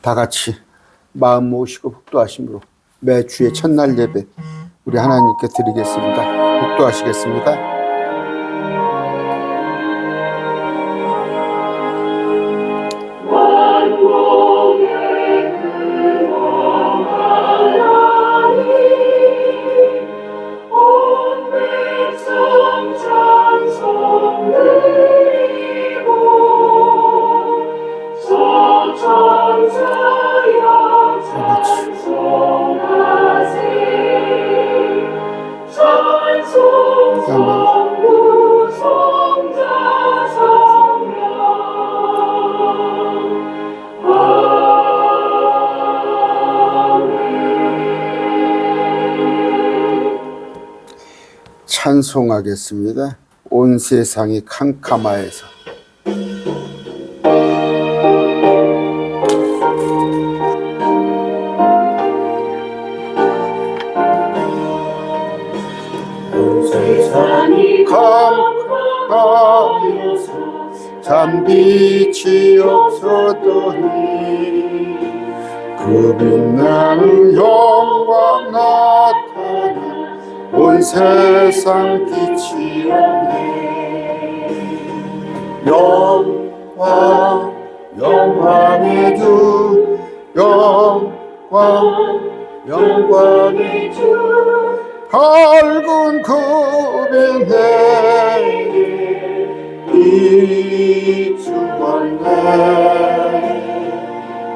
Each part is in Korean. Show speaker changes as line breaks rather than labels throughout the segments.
다 같이 마음 모으시고 복도하심으로 매 주의 첫날 예배 우리 하나님께 드리겠습니다. 복도하시겠습니다. 찬송하겠습니다. 온 세상이 캄캄하여서. 온 세상이 캄캄하여서 잠빛이 없었더니 그 빛나는 영광 나타나 온 세상 빛이 없네. 영광 영광의 주 영광 영광의 주 밝은 그 빛 내게 비추었네.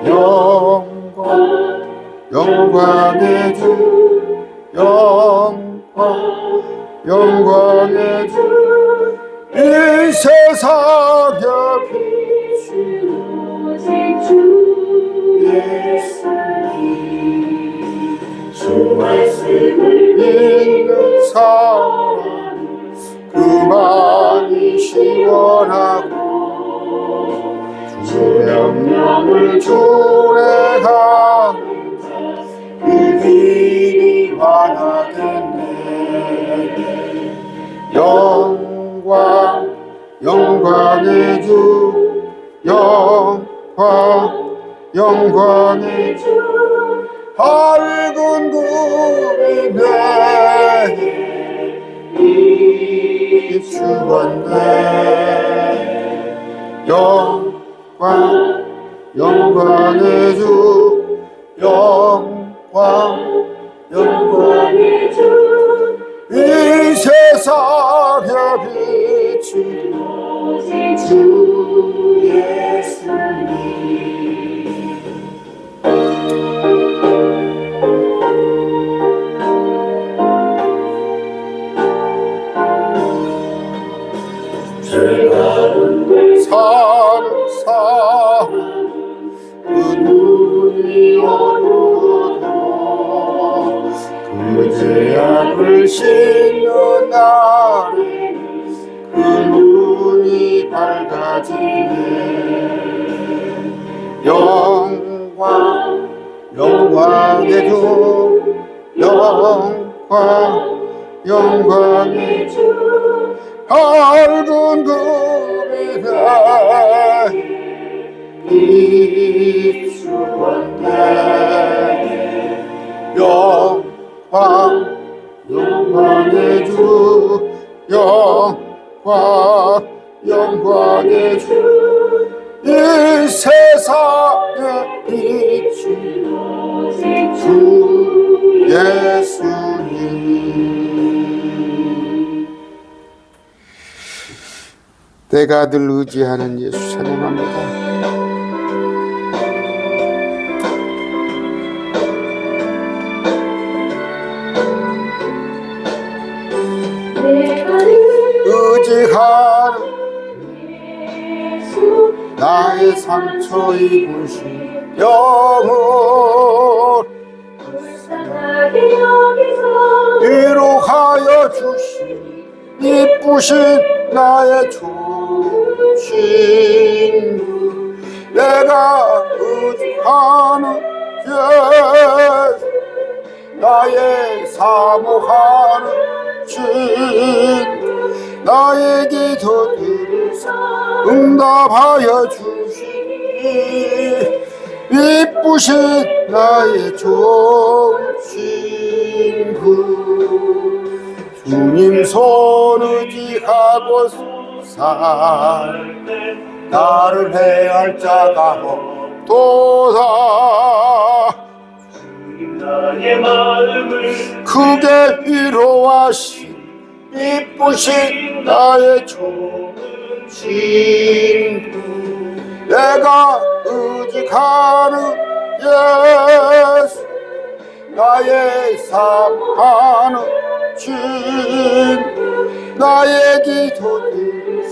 영광 영광의 주 영광의 주 이 세상에 비추 오직 주 예수님 주 말씀을 믿는 사람 그만이 시원하고 주 명령을 준행하는 자 그 길이 환하겠네. 영광 영광의 주 영광 영광의 주 밝은 구름이 내게 비추었네. 영광 영광의 주 영광 영광의 주 이 세상에 비추 오직 주 예수님. 죄 가운데 사는 사람 그 눈이 어두워도 그 죄악을 씻는 날에 그 눈이 밝아지네. 영광 영광의 주 영광 영광의 주 밝은 구름이 비추었네. 영광 영광의 주 영광 영광의 주 이 세상에 비추 오직 주 예수님. 내가 늘 의지하는 예수 찬양합니다. 의지하는 예수 나의 상처 입으신 영혼 불쌍하게 여기서 위로하여 주신 이쁘신 나의 친구 내가 의지하는 예수 나의 사모하는 친구 나의 기도 들으사 응답하여 주시니 이쁘신 나의 좋은 친구 주님 손 의지하고 살 나를 해할 자가 없도다
나의 마음을
크게 위로하신 이쁘신 나의 좋은 친구 내가 의지하는 예수 나의 사랑하는 친구 나의 기도를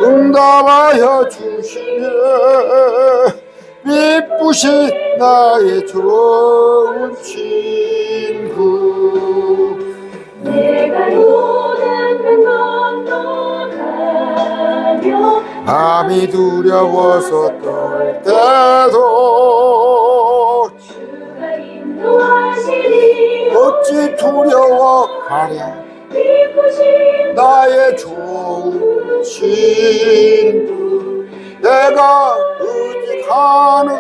응답하여 주시네 이쁘신 나의 좋은 친구
내가 요단강 건너가며
마음이 두려워서 떨 때도
주가 인도하시니
어찌 두려워하랴
이쁘신
나의 좋은 친구 내가 의지하는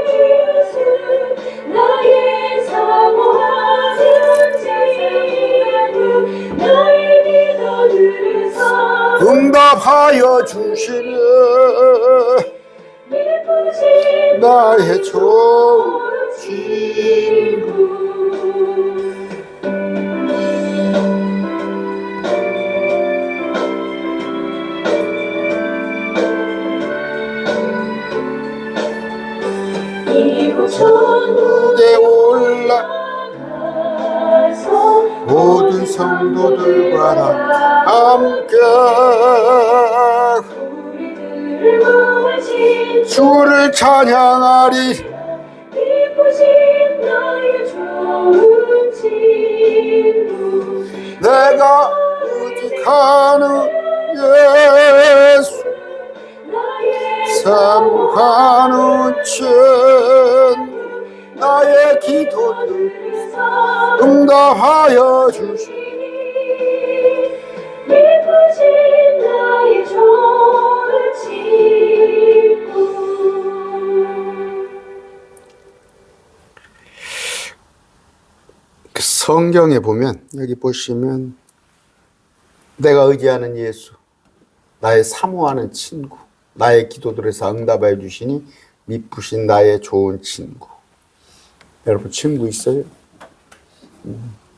예수 나의 사모하는 친구 나의 기도 들으사
응답하여 주시네
이쁘신
나의 좋은 친구
이곳 천국에
천국에 올라
올라가서
모든 성도들과 다 함께
우리들을 모으신
주를 찬양하리
이쁘신 나의 좋은 친구
내가 의지하는 예수
나의
사모하는 친 나의 기도를
들으사
응답하여 주시니
이쁘신 나의 좋은 친구
그 성경에 보면 여기 보시면 내가 의지하는 예수 나의 사모하는 친구 나의 기도들에서 응답하여 주시니 미쁘신 나의 좋은 친구 여러분 친구 있어요?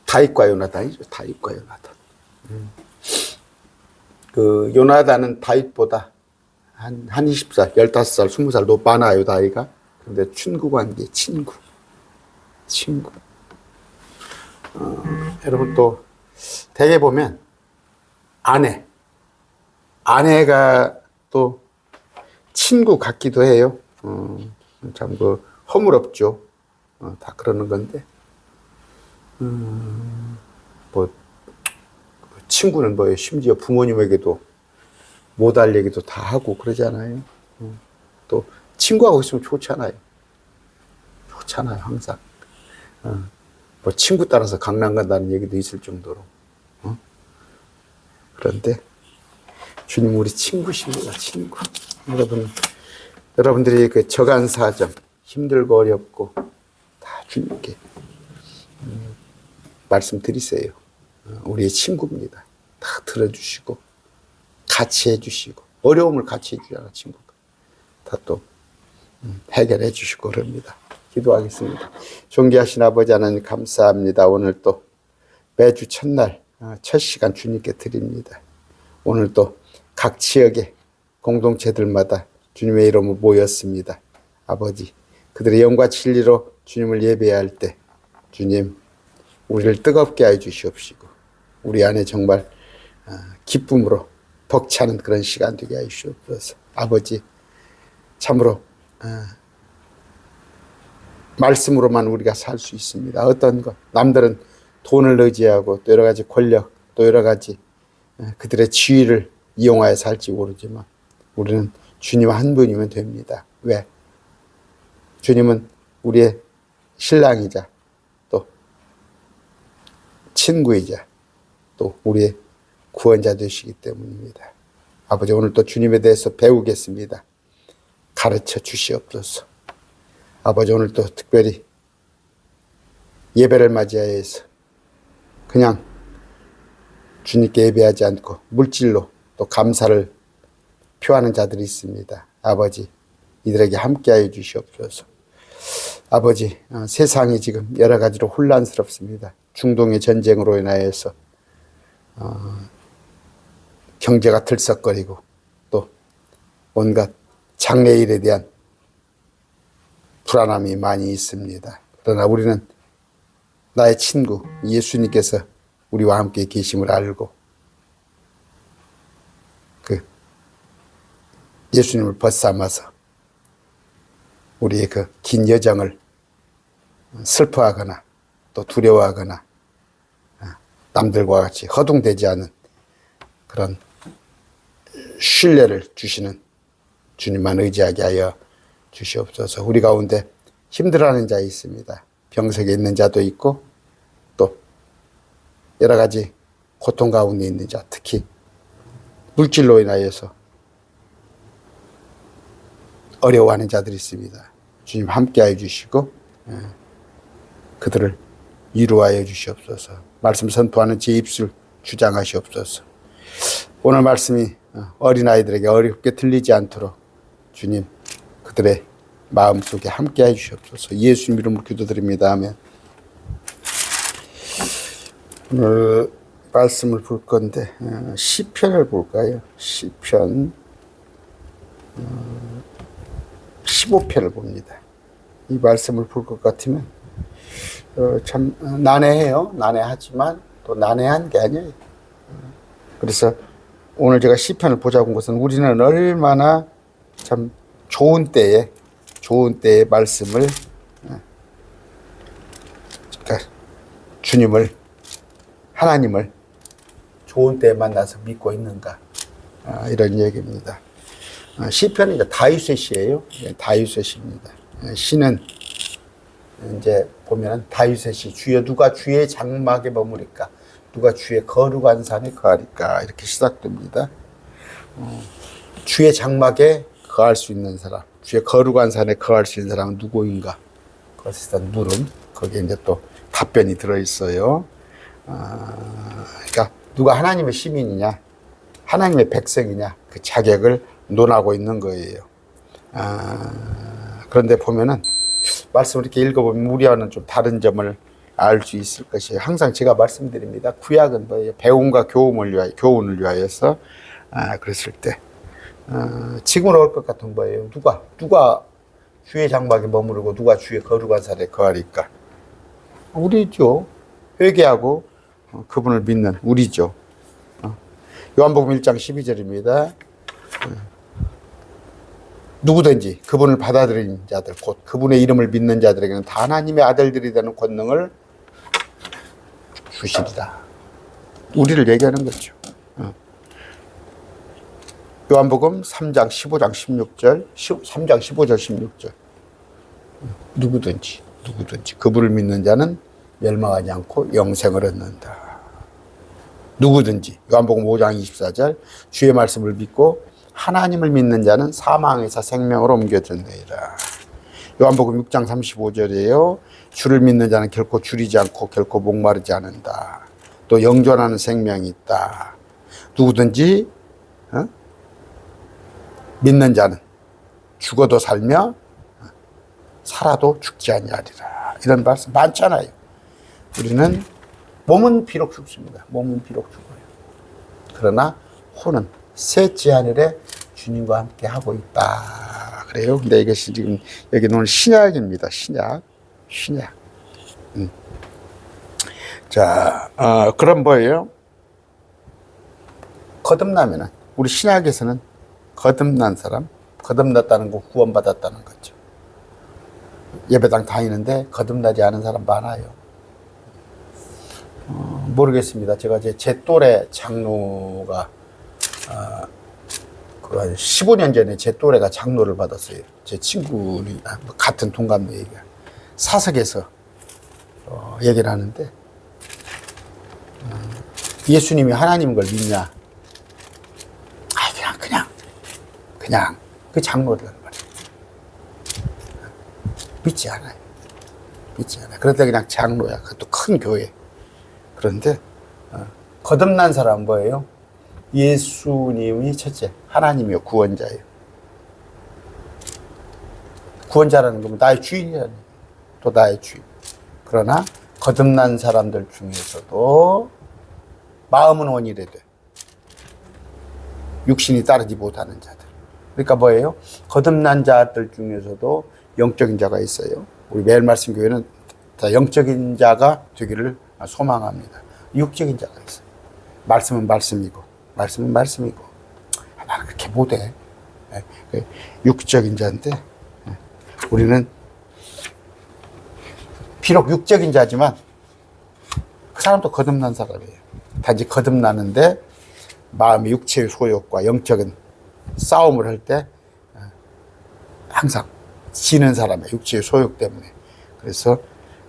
다윗과 요나단이죠. 다윗과 요나단. 그 요나단은 다윗보다 한 20살, 15살, 20살 더 많아요, 다윗가. 근데 친구 관계, 친구. 여러분 또 대개 보면 아내가 또 친구 같기도 해요. 참 그 허물없죠. 다 그러는 건데. 뭐 친구는 뭐예요? 심지어 부모님에게도 못할 얘기도 다 하고 그러잖아요. 또 친구하고 있으면 좋잖아요. 항상. 뭐 친구 따라서 강남 간다는 얘기도 있을 정도로. 그런데 주님 우리 친구십니다. 친구. 여러분들이 그 저간 사정 힘들고 어렵고 다 주님께 말씀드리세요. 우리의 친구입니다. 다 들어주시고 같이 해주시고 어려움을 같이 해주잖아 친구가. 다 또 해결해 주시고 그럽니다. 기도하겠습니다. 존귀하신 아버지 하나님 감사합니다. 오늘 또 매주 첫날 첫 시간 주님께 드립니다. 오늘 또 각 지역의 공동체들마다 주님의 이름으로 모였습니다. 아버지 그들의 영과 진리로 주님을 예배할 때 주님 우리를 뜨겁게 하여 주시옵시고 우리 안에 정말 기쁨으로 벅차는 그런 시간 되게 하여 주옵소서. 아버지 참으로 말씀으로만 우리가 살 수 있습니다. 어떤 것 남들은 돈을 의지하고 또 여러 가지 권력 또 여러 가지 그들의 지위를 이용하여 살지 모르지만 우리는 주님 한 분이면 됩니다. 왜? 주님은 우리의 신랑이자 또 친구이자 또 우리의 구원자 되시기 때문입니다. 아버지 오늘 또 주님에 대해서 배우겠습니다. 가르쳐 주시옵소서. 아버지 오늘 또 특별히 예배를 맞이하여서 그냥 주님께 예배하지 않고 물질로 또 감사를 표하는 자들이 있습니다. 아버지 이들에게 함께하여 주시옵소서. 아버지 세상이 지금 여러 가지로 혼란스럽습니다. 중동의 전쟁으로 인하여서 경제가 들썩거리고 또 온갖 장래일에 대한 불안함이 많이 있습니다. 그러나 우리는 나의 친구 예수님께서 우리와 함께 계심을 알고 그 예수님을 벗삼아서 우리의 그 긴 여정을 슬퍼하거나 또 두려워하거나 남들과 같이 허둥대지 않은 그런 신뢰를 주시는 주님만 의지하게 하여 주시옵소서. 우리 가운데 힘들어하는 자 있습니다. 병석에 있는 자도 있고 또 여러 가지 고통 가운데 있는 자, 특히 물질로 인하여서 어려워하는 자들이 있습니다. 주님 함께하여 주시고 그들을 위로하여 주시옵소서. 말씀 선포하는 제 입술 주장하시옵소서. 오늘 말씀이 어린아이들에게 어렵게 들리지 않도록 주님 그들의 마음속에 함께하여 주시옵소서. 예수님 이름으로 기도드립니다. 아멘. 오늘 말씀을 볼 건데 시편을 볼까요? 시편 15편을 봅니다. 이 말씀을 볼 것 같으면 참 난해해요. 난해하지만 또 난해한 게 아니에요. 그래서 오늘 제가 시편을 보자고 한 것은 우리는 얼마나 참 좋은 때에 말씀을 그러니까 주님을 하나님을 좋은 때에 만나서 믿고 있는가 이런 얘기입니다. 시편은 이제 다윗의 시예요. 다윗의 시입니다. 시는 이제 보면은 다윗의 시, 주여 누가 주의 장막에 머무릴까, 누가 주의 거룩한 산에 거하리까 이렇게 시작됩니다. 주의 장막에 거할 수 있는 사람, 주의 거룩한 산에 거할 수 있는 사람은 누구인가? 그것에 대한 물음, 거기에 이제 또 답변이 들어 있어요. 그러니까 누가 하나님의 시민이냐, 하나님의 백성이냐 그 자격을 논하고 있는 거예요. 그런데 보면은 말씀을 이렇게 읽어보면 우리와는 좀 다른 점을 알 수 있을 것이에요. 항상 제가 말씀드립니다. 구약은 뭐예요? 배움과 교훈을 위하여서 그랬을 때 지금으로 올 것 같은 거예요. 누가 주의 장막에 머무르고 누가 주의 거룩한 산에 거하리까? 우리죠. 회개하고 그분을 믿는 우리죠. 요한복음 1장 12절입니다. 누구든지 그분을 받아들인 자들, 곧 그분의 이름을 믿는 자들에게는 다 하나님의 아들들이 되는 권능을 주시리라. 우리를 얘기하는 거죠. 요한복음 3장 15장 16절, 3장 15절 16절. 누구든지 그분을 믿는 자는 멸망하지 않고 영생을 얻는다. 누구든지 요한복음 5장 24절 주의 말씀을 믿고 하나님을 믿는 자는 사망에서 생명으로 옮겨졌느니라. 요한복음 6장 35절이에요. 주를 믿는 자는 결코 줄이지 않고 결코 목마르지 않는다. 또 영존하는 생명이 있다. 누구든지 믿는 자는 죽어도 살며 살아도 죽지 아니하리라. 이런 말씀 많잖아요. 우리는 몸은 비록 죽습니다. 몸은 비록 죽어요. 그러나 혼은 셋째 하늘에 주님과 함께 하고 있다. 그래요. 근데 이것이 지금 여기 오늘 신약입니다. 신약. 자, 그럼 뭐예요? 거듭나면은 우리 신약에서는 거듭난 사람, 거듭났다는 거 구원받았다는 거죠. 예배당 다니는데 거듭나지 않은 사람 많아요. 모르겠습니다. 제가 제 또래 장로가 한 15년 전에 제 또래가 장로를 받았어요. 제 친구는 같은 동갑내기가 사석에서 얘기를 하는데 예수님이 하나님인 걸 믿냐? 그냥 그 장로를 말이에요. 믿지 않아요. 믿지 않아요. 그런데 그냥 장로야. 그것도 큰 교회. 그런데 거듭난 사람은 뭐예요? 예수님이 첫째, 하나님이요, 구원자예요. 구원자라는 건 나의 주인이라는 거예요. 또 나의 주인. 그러나 거듭난 사람들 중에서도 마음은 원이래돼. 육신이 따르지 못하는 자들. 그러니까 뭐예요? 거듭난 자들 중에서도 영적인 자가 있어요. 우리 매일 말씀 교회는 다 영적인 자가 되기를 소망합니다. 육적인 자가 있어요. 말씀은 말씀이고, 말씀은 말씀이고. 나는 그렇게 못해. 육적인 자인데, 우리는 비록 육적인 자지만 그 사람도 거듭난 사람이에요. 단지 거듭나는데 마음의 육체의 소욕과 영적인 싸움을 할 때 항상 지는 사람의 육체의 소욕 때문에. 그래서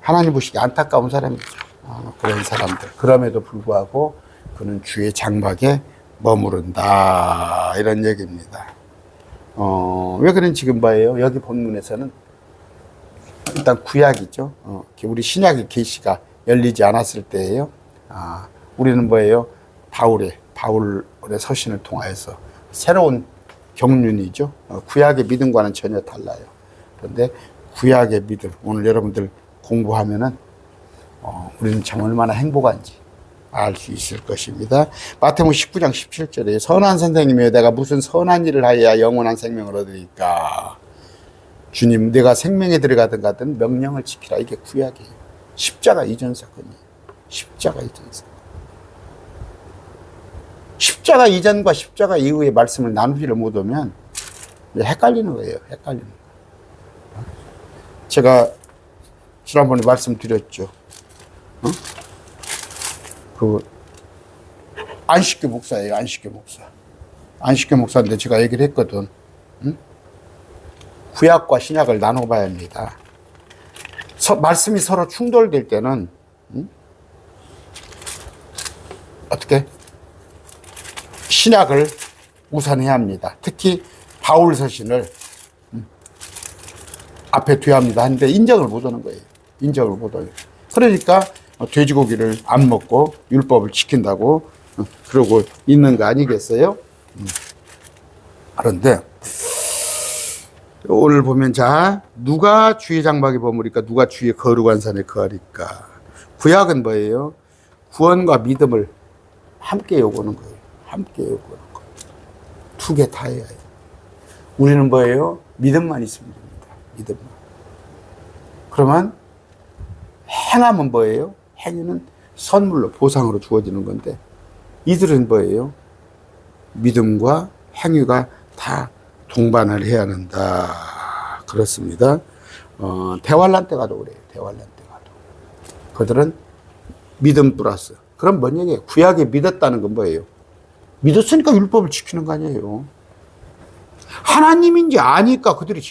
하나님 보시기에 안타까운 사람이죠. 그런 사람들. 그럼에도 불구하고 그는 주의 장막에 머무른다. 이런 얘기입니다. 왜 그런 지금 뭐예요? 여기 본문에서는 일단 구약이죠. 우리 신약의 계시가 열리지 않았을 때예요. 우리는 뭐예요? 바울의 서신을 통하여서 새로운 경륜이죠. 구약의 믿음과는 전혀 달라요. 그런데 구약의 믿음, 오늘 여러분들 공부하면은 우리는 참 얼마나 행복한지 알 수 있을 것입니다. 마태복음 19장 17절에 선한 선생님이여 내가 무슨 선한 일을 하여야 영원한 생명을 얻으리까. 주님, 내가 생명에 들어가든 가든 명령을 지키라. 이게 구약이에요. 십자가 이전 사건이에요. 십자가 이전 사건. 십자가 이전과 십자가 이후의 말씀을 나누지를 못하면 헷갈리는 거예요. 헷갈리는 거예요. 제가 지난번에 말씀드렸죠. 안식교 목사예요. 안식교 목사. 안식교 목사인데 제가 얘기를 했거든. 구약과 신약을 나눠봐야 합니다. 말씀이 서로 충돌될 때는 어떻게? 신약을 우선해야 합니다. 특히 바울 서신을 앞에 둬야 합니다. 하는데 인정을 못 하는 거예요. 인정을 못 해요. 그러니까 돼지고기를 안 먹고 율법을 지킨다고 그러고 있는 거 아니겠어요? 그런데 오늘 보면 자, 누가 주의 장막에 머무리까? 누가 주의 거룩한 산에 거하리까? 구약은 뭐예요? 구원과 믿음을 함께 요구하는 거예요. 함께 요구하는 거. 두 개 다 해야 해요. 우리는 뭐예요? 믿음만 있으면 됩니다. 믿음만. 그러면 행함은 뭐예요? 행위는 선물로, 보상으로 주어지는 건데, 이들은 뭐예요? 믿음과 행위가 다 동반을 해야 한다. 그렇습니다. 대환란 때 가도 그래요. 대환란 때 가도. 그들은 믿음 플러스. 그럼 뭔 얘기예요? 구약에 믿었다는 건 뭐예요? 믿었으니까 율법을 지키는 거 아니에요. 하나님인지 아니까 그들이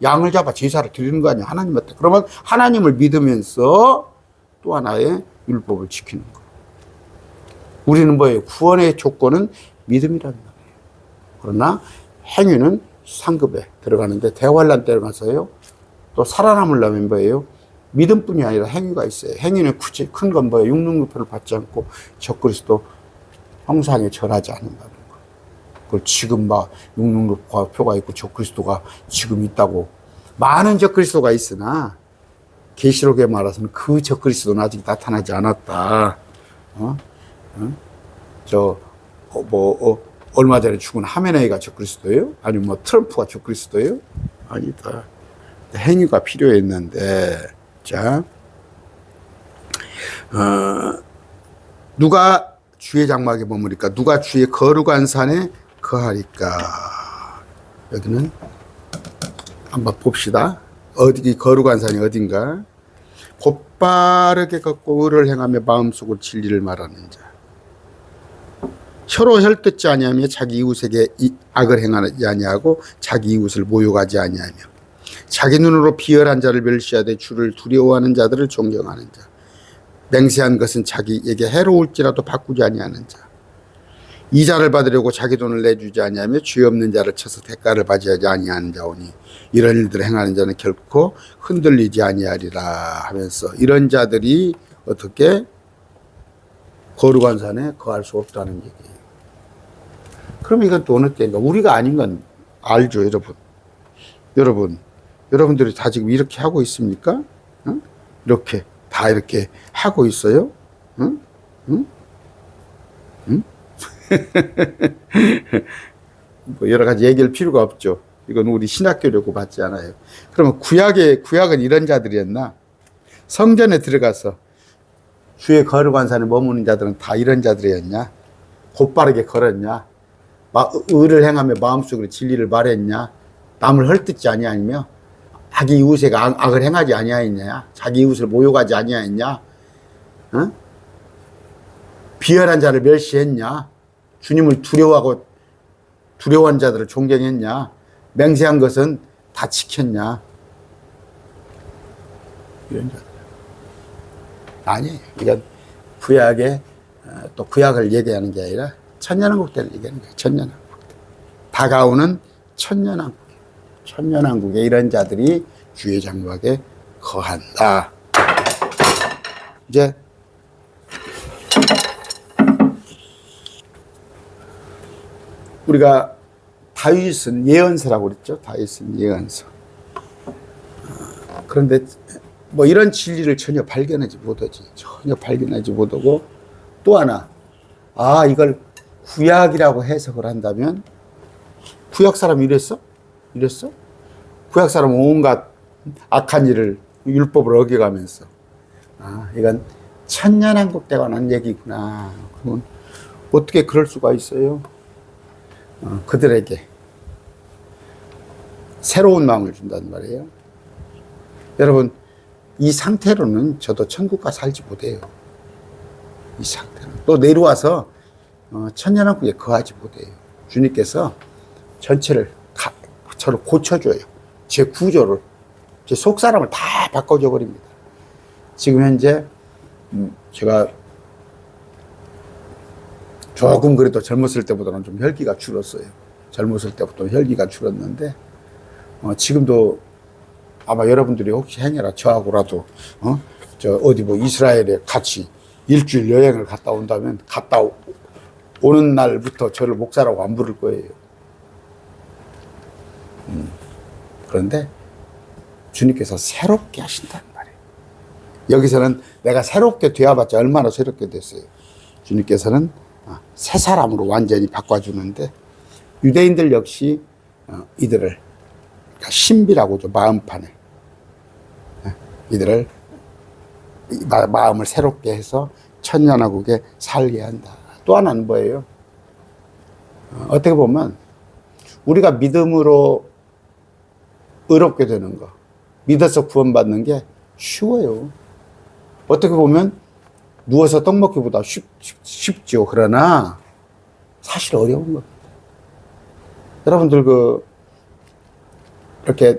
양을 잡아 제사를 드리는 거 아니에요. 하나님한테. 그러면 하나님을 믿으면서 또 하나의 율법을 지키는 거. 우리는 뭐예요? 구원의 조건은 믿음이라는 거예요. 그러나 행위는 상급에 들어가는데 대환란 때로 가서요. 또 살아남으려면 뭐예요? 믿음뿐이 아니라 행위가 있어요. 행위는 굳이 큰 건 뭐예요? 육능유표를 받지 않고 적그리스도 형상에 절하지 않는다는 거. 그걸 지금 막 육능유표가 있고 적그리스도가 지금 있다고. 많은 적그리스도가 있으나 계시록에 말해서는 그 적그리스도는 아직 나타나지 않았다. 얼마 전에 죽은 하메네이가 적그리스도예요? 아니면 뭐 트럼프가 적그리스도예요? 아니다. 행위가 필요했는데, 자, 누가 주의 장막에 머무리까? 누가 주의 거룩한 산에 거하리까? 여기는 한번 봅시다. 어디 거룩한 산이 어딘가? 곧바르게 걷고 의를 행하며 마음속으로 진리를 말하는 자. 혀로 혈뜯지 아니하며 자기 이웃에게 악을 행하지 아니하고 자기 이웃을 모욕하지 아니하며 자기 눈으로 비열한 자를 멸시하되 주를 두려워하는 자들을 존경하는 자. 맹세한 것은 자기에게 해로울지라도 바꾸지 아니하는 자. 이자를 받으려고 자기 돈을 내주지 아니하며 죄 없는 자를 쳐서 대가를 받지 아니하는 자오니 이런 일들을 행하는 자는 결코 흔들리지 아니하리라 하면서 이런 자들이 어떻게 거룩한 산에 거할 수 없다는 얘기예요. 그럼 이건 또 어느 때인가? 우리가 아닌 건 알죠, 여러분. 여러분들이 다 지금 이렇게 하고 있습니까? 응? 이렇게 다 이렇게 하고 있어요? 응? 응? 응? 뭐 여러 가지 얘기할 필요가 없죠. 이건 우리 신학교라고 받지 않아요. 그러면 구약은 이런 자들이었나? 성전에 들어가서 주의 거룩한 산에 머무는 자들은 다 이런 자들이었냐? 곧바르게 걸었냐? 의를 행하며 마음속으로 진리를 말했냐? 남을 헐뜯지 아니하며 자기 이웃에게 악을 행하지 아니하였냐? 자기 이웃을 모욕하지 아니하였냐? 어? 비열한 자를 멸시했냐? 주님을 두려워한 자들을 존경했냐? 맹세한 것은 다 지켰냐? 이런 자들. 아니에요. 이건 구약의 또 구약을 얘기하는 게 아니라 천년왕국 때를 얘기하는 거예요. 천년왕국 때. 다가오는 천년왕국. 천년왕국에 이런 자들이 주의 장막에 거한다. 이제 우리가 다윗은 예언서라고 그랬죠. 다윗은 예언서. 그런데 뭐 이런 진리를 전혀 발견하지 못하지. 전혀 발견하지 못하고 또 하나, 이걸 구약이라고 해석을 한다면 구약 사람 이랬어? 구약 사람은 온갖 악한 일을 율법을 어겨가면서 이건 천년왕국 때가 난 얘기구나. 그러면 어떻게 그럴 수가 있어요? 그들에게 새로운 마음을 준단 말이에요. 여러분, 이 상태로는 저도 천국 가 살지 못해요. 이 상태로 또 내려와서 천년왕국에 거하지 못해요. 주님께서 전체를 저를 고쳐줘요. 제 구조를, 제 속사람을 다 바꿔줘 버립니다. 지금 현재 제가 조금 그래도 젊었을 때보다는 좀 혈기가 줄었어요. 젊었을 때부터 혈기가 줄었는데 지금도 아마 여러분들이 혹시 행여라 저하고라도 어디 뭐 이스라엘에 같이 일주일 여행을 갔다 온다면 갔다 오는 날부터 저를 목사라고 안 부를 거예요. 그런데 주님께서 새롭게 하신단 말이에요. 여기서는 내가 새롭게 되어봤자 얼마나 새롭게 됐어요. 주님께서는 새 사람으로 완전히 바꿔주는데 유대인들 역시 이들을 신비라고 하죠. 마음판을 이들을 마음을 새롭게 해서 천년왕국에 살게 한다. 또 하나는 뭐예요? 어떻게 보면 우리가 믿음으로 의롭게 되는 거, 믿어서 구원받는 게 쉬워요. 어떻게 보면 누워서 떡 먹기보다 쉽죠. 그러나 사실 어려운 겁니다. 여러분들 이렇게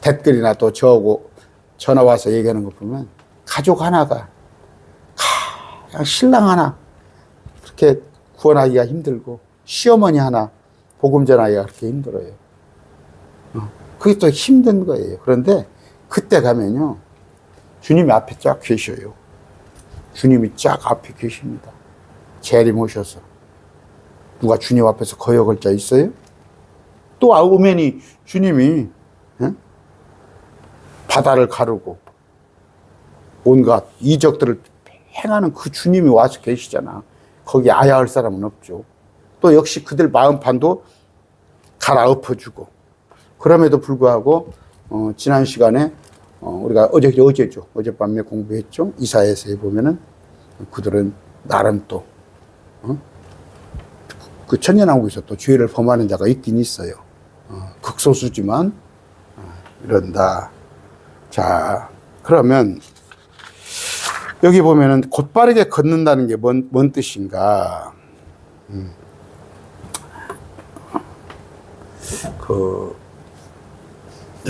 댓글이나 또 저하고 전화 와서 얘기하는 거 보면 가족 하나가 그냥 신랑 하나 그렇게 구원하기가 힘들고 시어머니 하나 복음 전하기가 그렇게 힘들어요. 그게 또 힘든 거예요. 그런데 그때 가면요 주님이 앞에 쫙 계셔요. 주님이 쫙 앞에 계십니다. 재림 오셔서. 누가 주님 앞에서 거역할 자 있어요? 또 오면이 주님이 바다를 가르고 온갖 이적들을 행하는 그 주님이 와서 계시잖아. 거기 아야할 사람은 없죠. 또 역시 그들 마음판도 갈아엎어주고. 그럼에도 불구하고 지난 시간에 우리가 어제죠. 어젯밤에 공부했죠. 이사야서에 보면은 그들은 나름 또 그 천년왕국에서 또 죄를 범하는 자가 있긴 있어요. 극소수지만 이런다. 자, 그러면 여기 보면은 곧바르게 걷는다는 게 뭔 뜻인가?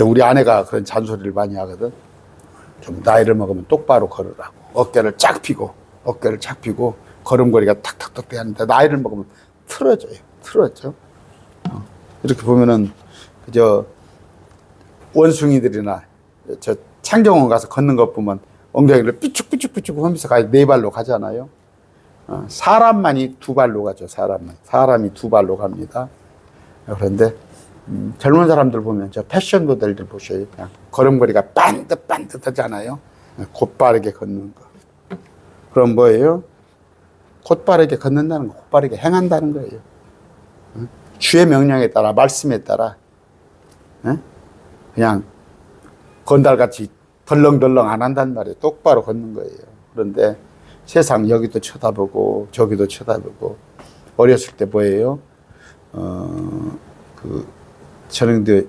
우리 아내가 그런 잔소리를 많이 하거든. 좀 나이를 먹으면 똑바로 걸으라고. 어깨를 쫙 펴고 걸음걸이가 탁탁탁 되는데 나이를 먹으면 틀어져. 이렇게 보면은 그저 원숭이들이나 저 창경원 가서 걷는 것 보면 엉덩이를 삐쭉삐쭉삐쭉 하면서 네 발로 가잖아요. 사람만이 두 발로 가죠. 사람이 두 발로 갑니다. 그런데 젊은 사람들 보면 저 패션 모델들 보셔요. 그냥 걸음걸이가 반듯반듯하잖아요. 곧바르게 걷는 거. 그럼 뭐예요? 곧바르게 걷는다는 거, 곧바르게 행한다는 거예요. 주의 명령에 따라, 말씀에 따라 그냥 건달같이 덜렁덜렁 안 한단 말이에요. 똑바로 걷는 거예요. 그런데 세상 여기도 쳐다보고 저기도 쳐다보고 어렸을 때 뭐예요? 저는 근데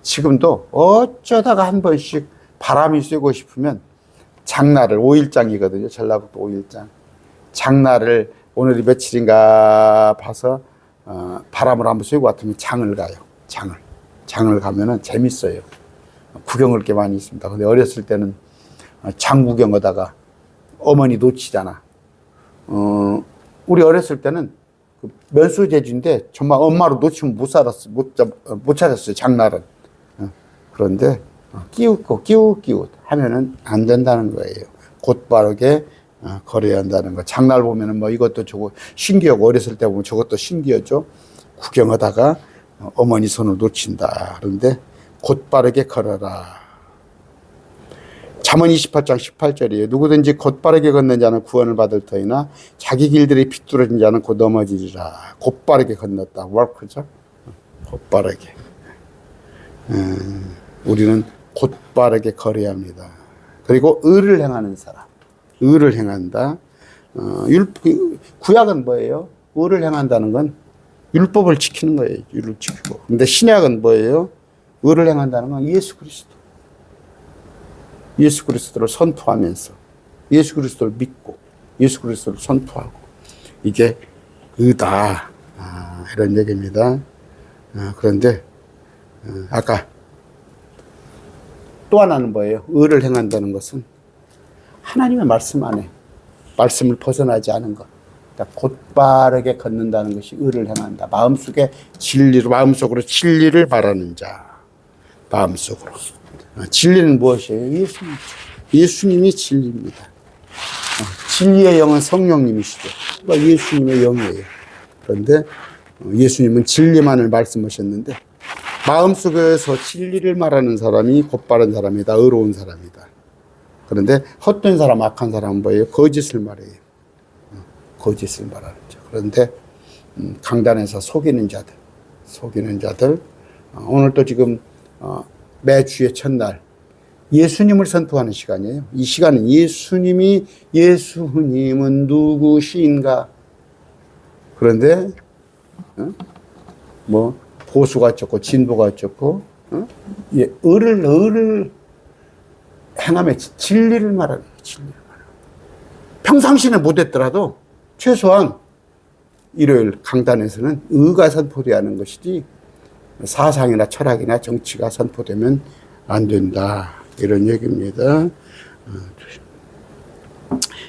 지금도 어쩌다가 한 번씩 바람이 쐬고 싶으면 장날을 5일장이거든요. 전라북도 5일장. 장날을 오늘이 며칠인가 봐서 바람을 한번 쐬고 왔더니 장을 가요. 장을 가면은 재밌어요. 구경할 게 많이 있습니다. 근데 어렸을 때는 장 구경하다가 어머니 놓치잖아. 우리 어렸을 때는 그 면수제주인데 정말 엄마로 놓치면 못 찾았어요. 장날은. 그런데 끼웃 하면은 안 된다는 거예요. 곧바르게 걸어야 한다는 거. 장날 보면은 뭐 이것도 저거 신기하고 어렸을 때 보면 저것도 신기하죠. 구경하다가 어머니 손을 놓친다. 그런데 곧바르게 걸어라. 잠언 28장 18절이에요. 누구든지 곧바르게 걷는 자는 구원을 받을 터이나 자기 길들이 비뚤어진 자는 곧 넘어지리라. 곧바르게 건넜다. 그죠? 곧바르게. 우리는 곧바르게 걸어야 합니다. 그리고 의를 행하는 사람. 의를 행한다. 구약은 뭐예요? 의를 행한다는 건 율법을 지키는 거예요. 율을 지키고. 근데 신약은 뭐예요? 의를 행한다는 건 예수 그리스도. 예수 그리스도를 선포하면서 예수 그리스도를 믿고 예수 그리스도를 선포하고 이게 의다. 이런 얘기입니다. 그런데 아까 또 하나는 뭐예요? 의를 행한다는 것은 하나님의 말씀 안에 말씀을 벗어나지 않은 것. 그러니까 곧바르게 걷는다는 것이 의를 행한다. 마음속으로 진리를 바라는 자. 마음속으로. 진리는 무엇이에요? 예수님이 진리입니다. 진리의 영은 성령님이시죠. 예수님의 영이에요. 그런데 예수님은 진리만을 말씀하셨는데 마음속에서 진리를 말하는 사람이 곧바른 사람이다. 의로운 사람이다. 그런데 헛된 사람, 악한 사람은 뭐예요? 거짓을 말해요. 거짓을 말하는 자. 그런데 강단에서 속이는 자들. 오늘 또 지금 매주의 첫날 예수님을 선포하는 시간이에요. 이 시간은 예수님은 누구신가? 그런데 뭐 보수가 어쩌고 진보가 어쩌고 의를 행함에 진리를 말하는 거예요. 진리를 말하는 거예요. 평상시는 못했더라도 최소한 일요일 강단에서는 의가 선포되어야 하는 것이지 사상이나 철학이나 정치가 선포되면 안 된다. 이런 얘기입니다.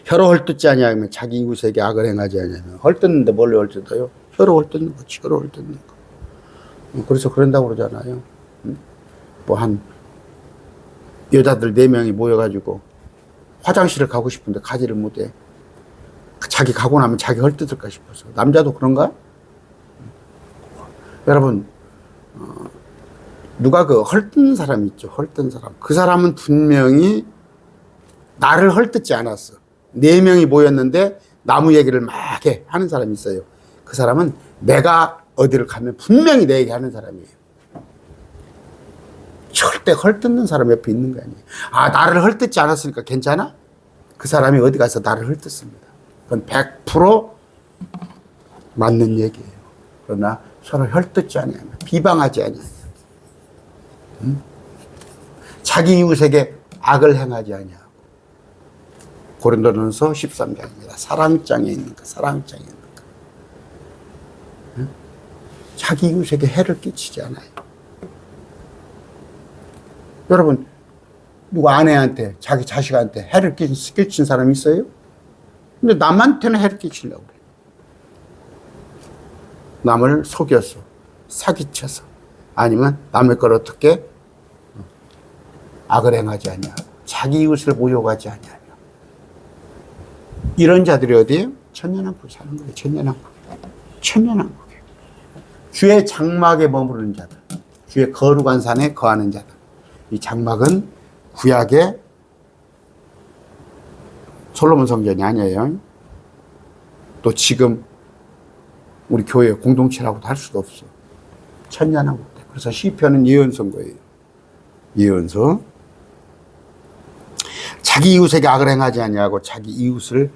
혀로 헐뜯지 아니하면 자기 이웃에게 악을 행하지 아니하면 헐뜯는데 뭘 헐뜯어요? 혀로 헐뜯는 거지. 혀로 헐뜯는 거. 그래서 그런다고 그러잖아요. 뭐 한 여자들 4명이 모여가지고 화장실을 가고 싶은데 가지를 못해. 자기 가고 나면 자기 헐뜯을까 싶어서. 남자도 그런가? 여러분 누가 그 헐뜯는 사람 있죠. 헐뜯는 사람. 그 사람은 분명히 나를 헐뜯지 않았어. 4명이 모였는데 나무 얘기를 막 하는 사람이 있어요. 그 사람은 내가 어디를 가면 분명히 내 얘기 하는 사람이에요. 절대 헐뜯는 사람 옆에 있는 거 아니에요. 나를 헐뜯지 않았으니까 괜찮아? 그 사람이 어디 가서 나를 헐뜯습니다. 그건 100% 맞는 얘기예요. 그러나 서로 헐뜯지 아니하면 비방하지 아니하면 자기 이웃에게 악을 행하지 아니하고 고린도전서 13장입니다. 사랑장에 있는 거, 사랑장에 있는 거. 자기 이웃에게 해를 끼치지 않아요. 여러분 누구 아내한테 자기 자식한테 해를 끼친 사람이 있어요? 근데 남한테는 해를 끼치려고 그래. 남을 속여서, 사기쳐서, 아니면 남의 걸 어떻게 악을 행하지 않냐, 자기 이웃을 모욕하지 않냐. 이런 자들이 어디에요? 천년왕국에 사는 거예요. 천년왕국에. 주의 장막에 머무르는 자들, 주의 거룩한 산에 거하는 자들. 이 장막은 구약의 솔로몬 성전이 아니에요. 또 지금 우리 교회 공동체라고도 할 수도 없어. 천년왕국. 그래서 시편은 예언서인 거예요. 예언서. 자기 이웃에게 악을 행하지 아니하고 자기 이웃을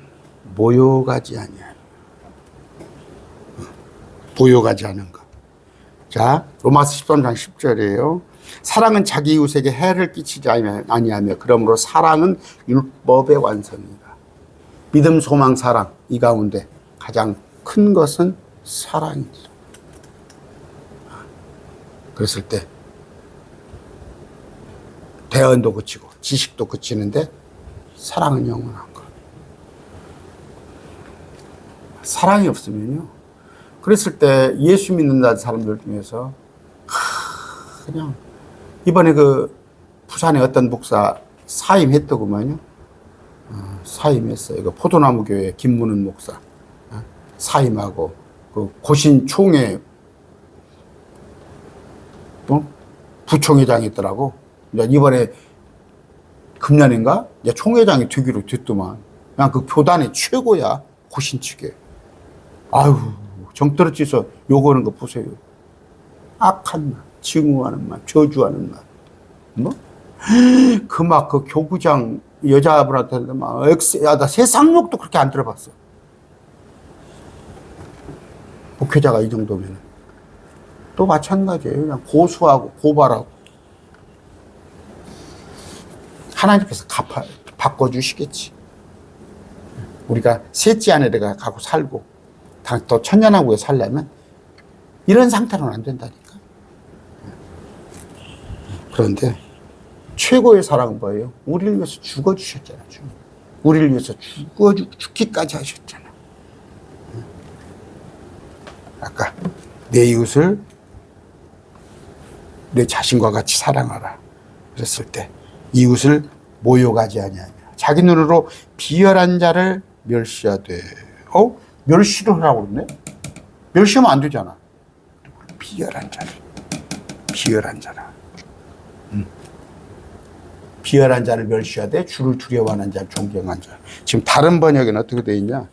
모욕하지 아니하고. 모욕하지 않은 것. 자, 로마서 13장 10절이에요. 사랑은 자기 이웃에게 해를 끼치지 아니하며 그러므로 사랑은 율법의 완성이다. 믿음, 소망, 사랑 이 가운데 가장 큰 것은 사랑이죠. 그랬을 때 대언도 그치고 지식도 그치는데 사랑은 영원한 것. 사랑이 없으면요. 그랬을 때 예수 믿는 사람들 중에서 그냥 이번에 그 부산에 어떤 목사 사임했더구만요. 사임했어요. 그 포도나무 교회 김문은 목사 사임하고 그 고신 총회 부총회장이 있더라고. 이번에 금년인가 총회장이 되기로 됐더만. 그냥 그 교단의 최고야. 고신 측에. 아유 정떨어져서 요거는 거 보세요. 악한 말, 증오하는 말, 저주하는 말. 뭐? 그 막 그 교구장 여자분한테 막 나 세상 욕도 그렇게 안 들어봤어. 목회자가 이 정도면 또 마찬가지예요. 그냥 고소하고 고발하고. 하나님께서 바꿔주시겠지. 우리가 셋째 아내를 가고 살고 또 천년왕국에 살려면 이런 상태로는 안 된다니까. 그런데 최고의 사랑은 뭐예요? 우리를 위해서 죽어주셨잖아. 우리를 위해서 죽기까지 하셨잖아. 아까 내 이웃을 내 자신과 같이 사랑하라 그랬을 때 이웃을 모욕하지 아니하며 자기 눈으로 비열한 자를 멸시하되. 멸시를 하라고 그러네? 멸시하면 안 되잖아. 비열한 자를. 비열한 자라. 비열한 자를 멸시하되 주를 두려워하는 자를 존경한 자. 지금 다른 번역에는 어떻게 되어 있냐?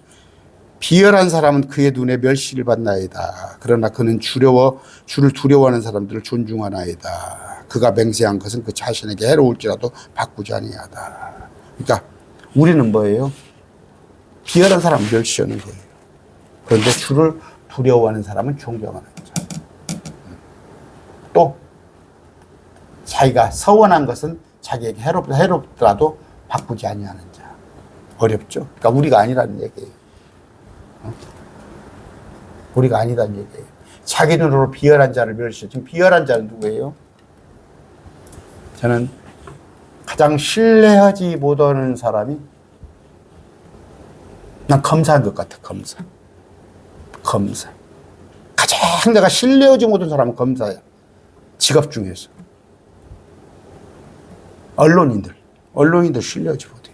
비열한 사람은 그의 눈에 멸시를 받나이다. 그러나 그는 주를 두려워하는 사람들을 존중하나이다. 그가 맹세한 것은 그 자신에게 해로울지라도 바꾸지 아니하다. 그러니까 우리는 뭐예요? 비열한 사람은 멸시하는 거예요. 그런데 주를 두려워하는 사람은 존경하는 자. 또 자기가 서원한 것은 자기에게 해롭더라도 바꾸지 아니하는 자. 어렵죠? 그러니까 우리가 아니라는 얘기예요. 우리가 아니다는 얘기예요. 자기 눈으로 비열한 자를 멸시해. 지금 비열한 자는 누구예요? 저는 가장 신뢰하지 못하는 사람이 난 검사인 것 같아. 검사. 가장 내가 신뢰하지 못한 사람은 검사야. 직업 중에서. 언론인들 신뢰하지 못해.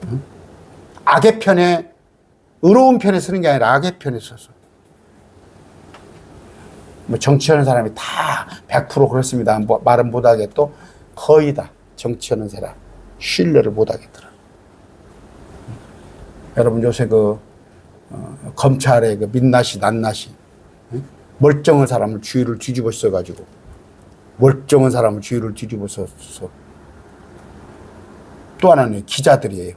응? 악의 편에, 의로운 편에 서는 게 아니라 악의 편에 서서. 뭐 정치하는 사람이 다 100% 그렇습니다. 말은 못하게 또 거의 다 정치하는 사람 신뢰를 못하겠더라. 여러분 요새 검찰의 민낯이 낱낱이 멀쩡한 사람을 주위를 뒤집어 써가지고 멀쩡한 사람을 주위를 뒤집어 써서 또 하나는 기자들이에요.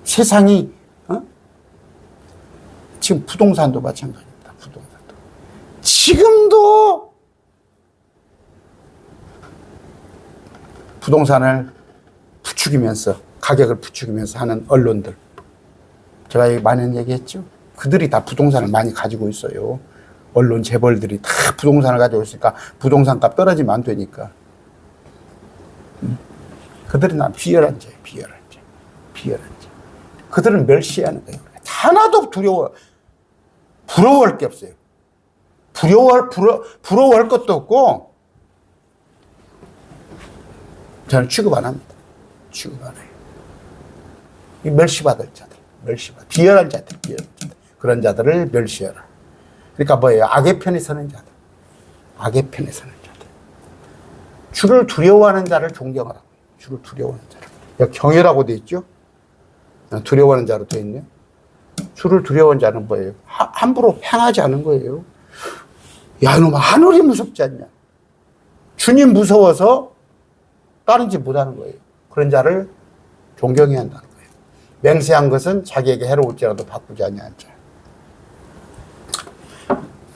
세상이 지금 부동산도 마찬가지입니다. 부동산도 지금도 부동산을 부추기면서 가격을 부추기면서 하는 언론들 제가 많이 얘기했죠. 그들이 다 부동산을 많이 가지고 있어요. 언론 재벌들이 다 부동산을 가지고 있으니까 부동산 값 떨어지면 안 되니까. 그들이 난 비열한 자예요. 비열한 자. 그들은 멸시하는 거예요. 하나도 부러워할 게 없어요. 부러워할 것도 없고, 저는 취급 안 합니다. 취급 안 해요. 이 멸시받을 자들, 비열한 자들. 그런 자들을 멸시하라. 그러니까 뭐예요? 악의 편에 서는 자들. 악의 편에 서는 자들. 주를 두려워하는 자를 존경하라. 주를 두려워하는 자를. 여기 경외라고 돼 있죠? 두려워하는 자로 돼 있네요. 주를 두려워하는 자는 뭐예요? 함부로 행하지 않은 거예요. 야, 이놈아, 하늘이 무섭지 않냐? 주님 무서워서 다른 짓 못하는 거예요. 그런 자를 존경해야 한다는 거예요. 맹세한 것은 자기에게 해로울지라도 바꾸지 아니한 자.